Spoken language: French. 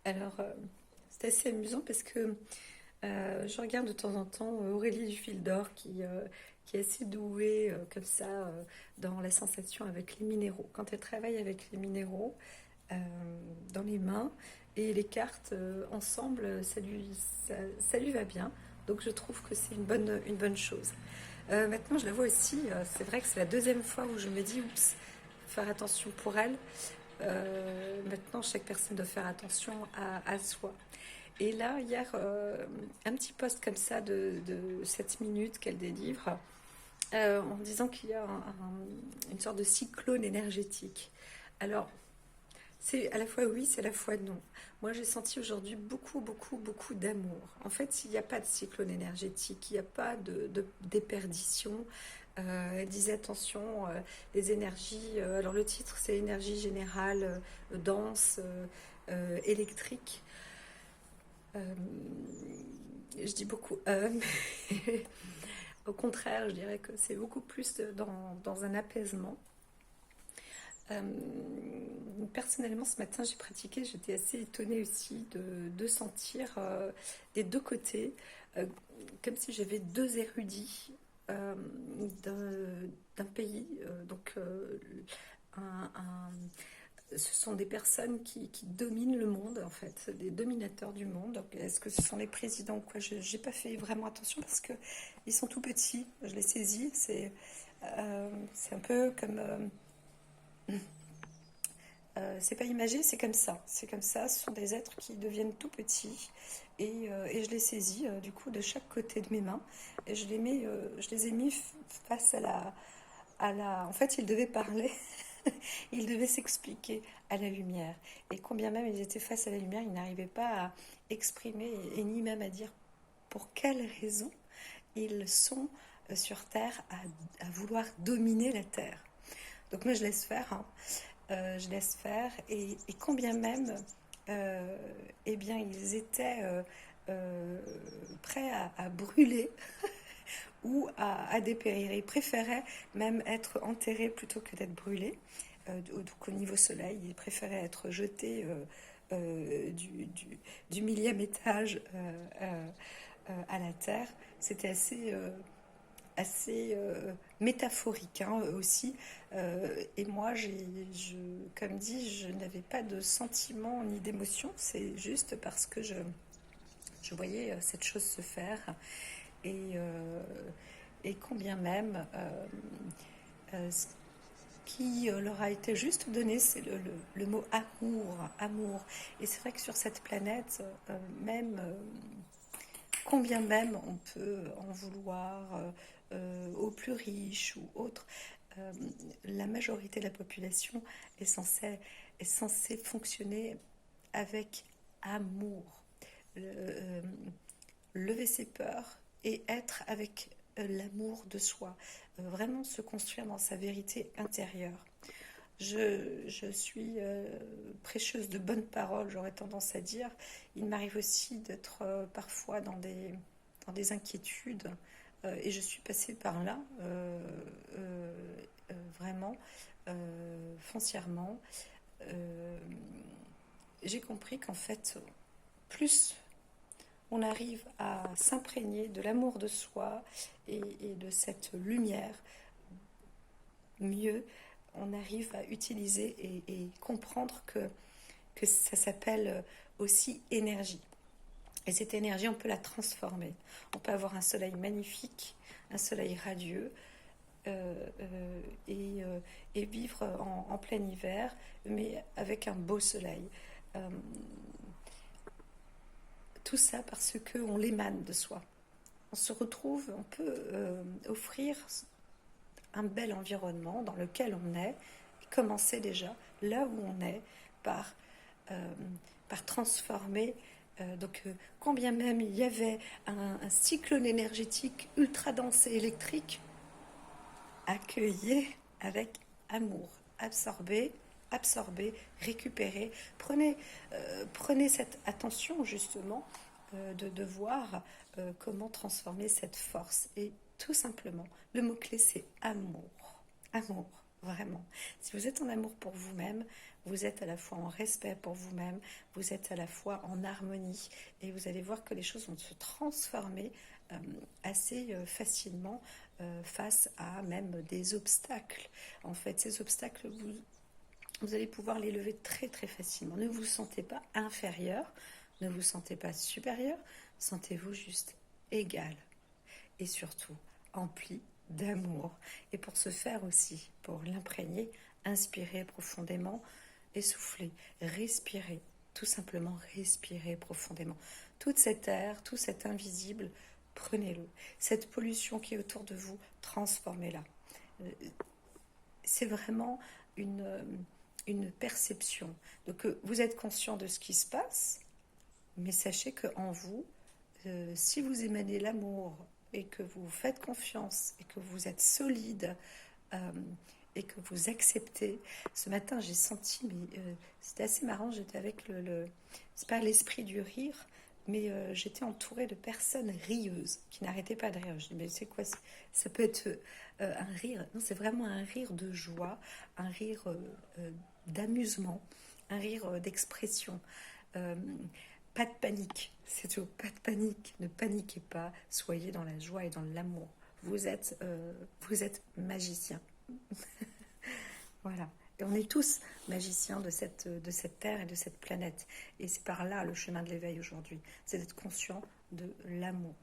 Alors, c'est assez amusant parce que je regarde de temps en temps Aurélie Dufil-d'Or qui est assez douée comme ça dans la sensation avec les minéraux. Quand elle travaille avec les minéraux euh, dans les mains et les cartes ensemble, ça, ça lui va bien. Donc je trouve que c'est une bonne chose. Maintenant, je la vois aussi, c'est vrai que c'est la deuxième fois où je me dis, oups, faire attention pour elle. Maintenant, chaque personne doit faire attention à soi. Et là, hier, un petit post comme ça de 7 minutes qu'elle délivre, en disant qu'il y a une sorte de cyclone énergétique. Alors, c'est à la fois oui, c'est à la fois non. Moi, j'ai senti aujourd'hui beaucoup d'amour. En fait, il n'y a pas de cyclone énergétique, il n'y a pas de déperdition. Elle disait attention, les énergies. Alors, le titre, c'est énergie générale, dense, électrique. Euh, je dis beaucoup, mais au contraire, je dirais que c'est beaucoup plus dans un apaisement. Euh, Personnellement, ce matin, j'ai pratiqué, j'étais assez étonnée aussi de sentir des deux côtés, euh, comme si j'avais deux érudits euh, d'un pays. Un, un- Ce sont des personnes qui dominent le monde, en fait, des dominateurs du monde. Donc, est-ce que ce sont les présidents ou quoi? Je n'ai pas fait vraiment attention parce que ils sont tout petits, je les saisis. C'est un peu comme... c'est pas imagé, c'est comme ça. C'est comme ça. Ce sont des êtres qui deviennent tout petits et je les saisis du coup de chaque côté de mes mains et je les ai mis face à la. En fait, ils devaient parler, ils devaient s'expliquer à la lumière. Et combien même ils étaient face à la lumière, ils n'arrivaient pas à exprimer et ni même à dire pour quelles raisons ils sont sur Terre à vouloir dominer la Terre. Donc moi je laisse faire, hein. Je laisse faire et combien même euh, eh bien ils étaient euh, prêts à brûler ou à dépérir. Ils préféraient même être enterrés plutôt que d'être brûlés. Donc au niveau soleil, ils préféraient être jetés du millième étage à la terre. C'était assez métaphorique hein, aussi. Et moi, comme dit, je n'avais pas de sentiment ni d'émotion. C'est juste parce que je voyais cette chose se faire. Et, euh, et combien même, ce qui leur a été juste donné, c'est le mot amour, amour. Et c'est vrai que sur cette planète, même combien même on peut en vouloir aux plus riches ou autres, euh, la majorité de la population est est censée fonctionner avec amour. Le- Lever ses peurs et être avec l'amour de soi. Vraiment se construire dans sa vérité intérieure. Je suis prêcheuse de bonnes paroles, j'aurais tendance à dire. Il m'arrive aussi d'être parfois dans des inquiétudes et je suis passée par là, euh, vraiment, foncièrement. Euh, j'ai compris qu'en fait, plus on arrive à s'imprégner de l'amour de soi et de cette lumière, mieux on arrive à utiliser et comprendre que ça s'appelle aussi énergie. Et cette énergie, on peut la transformer. On peut avoir un soleil magnifique, un soleil radieux, euh, euh, et, euh, et vivre en plein hiver, mais avec un beau soleil. Euh, tout ça parce qu'on l'émane de soi. On se retrouve, on peut offrir un bel environnement dans lequel on est, et commencer déjà là où on est par, euh, par transformer. Combien même il y avait un cyclone énergétique ultra dense et électrique, accueillez avec amour, absorbez, absorbez, récupérez. Prenez cette attention justement de voir comment transformer cette force. Et tout simplement, le mot-clé c'est amour. Amour, vraiment. Si vous êtes en amour pour vous-même, vous êtes à la fois en respect pour vous-même, vous êtes à la fois en harmonie, et vous allez voir que les choses vont se transformer assez facilement face à même des obstacles. En fait, ces obstacles, vous allez pouvoir les lever très très facilement. Ne vous sentez pas inférieur, ne vous sentez pas supérieur, sentez-vous juste égal et surtout empli d'amour. Et pour ce faire aussi, pour l'imprégner, inspirez profondément et soufflez, respirez, tout simplement respirez profondément. Toute cette air, tout cet invisible, prenez-le. Cette pollution qui est autour de vous, transformez-la. C'est vraiment une perception. Donc vous êtes conscient de ce qui se passe, mais sachez qu'en vous, si vous émanez l'amour et que vous faites confiance et que vous êtes solide euh, et que vous acceptez, ce matin j'ai senti, mais c'était assez marrant, j'étais avec c'est pas l'esprit du rire, mais j'étais entourée de personnes rieuses qui n'arrêtaient pas de rire. Je dis, mais c'est quoi ça peut être un rire, non, c'est vraiment un rire de joie, un rire d'amusement, un rire d'expression. Euh, Pas de panique, c'est tout, pas de panique. Ne paniquez pas, soyez dans la joie et dans l'amour. Vous êtes magicien. Voilà. Et on est tous magiciens de cette terre et de cette planète. Et c'est par là le chemin de l'éveil aujourd'hui. C'est d'être conscient de l'amour.